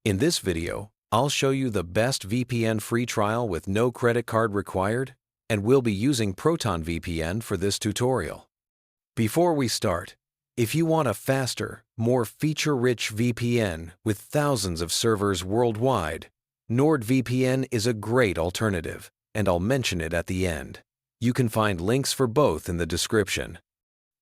In this video, I'll show you the best VPN free trial with no credit card required, and we'll be using Proton VPN for this tutorial. Before we start, if you want a faster, more feature-rich VPN with thousands of servers worldwide, NordVPN is a great alternative, and I'll mention it at the end. You can find links for both in the description.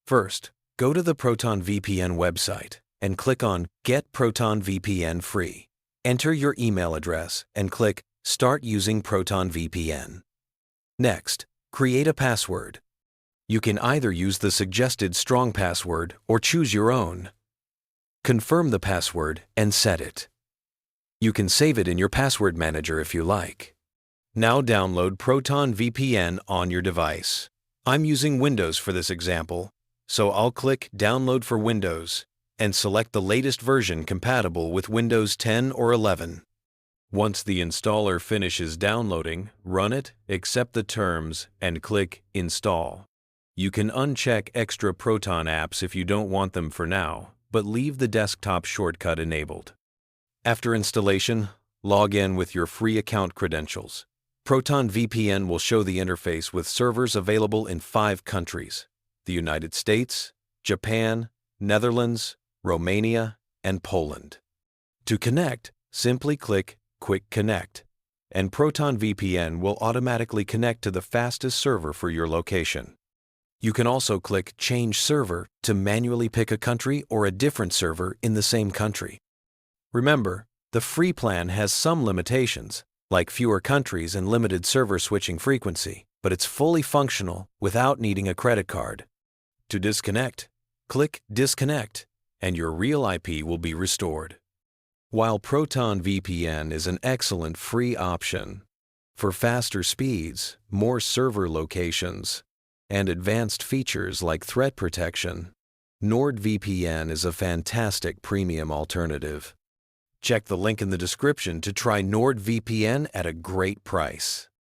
First, go to the Proton VPN website and click on Get Proton VPN Free. Enter your email address and click Start using Proton VPN. Next, create a password. You can either use the suggested strong password or choose your own. Confirm the password and set it. You can save it in your password manager if you like. Now download Proton VPN on your device. I'm using Windows for this example, so I'll click Download for Windows and select the latest version compatible with Windows 10 or 11. Once the installer finishes downloading, run it, accept the terms, and click Install. You can uncheck extra Proton apps if you don't want them for now, but leave the desktop shortcut enabled. After installation, log in with your free account credentials. Proton VPN will show the interface with servers available in 5 countries: the United States, Japan, Netherlands, Romania, and Poland. To connect, simply click Quick Connect, and Proton VPN will automatically connect to the fastest server for your location. You can also click Change Server to manually pick a country or a different server in the same country. Remember, the free plan has some limitations, like fewer countries and limited server switching frequency, but it's fully functional without needing a credit card. To disconnect, click Disconnect, and your real IP will be restored. While Proton VPN is an excellent free option for faster speeds, more server locations, and advanced features like threat protection, NordVPN is a fantastic premium alternative. Check the link in the description to try NordVPN at a great price.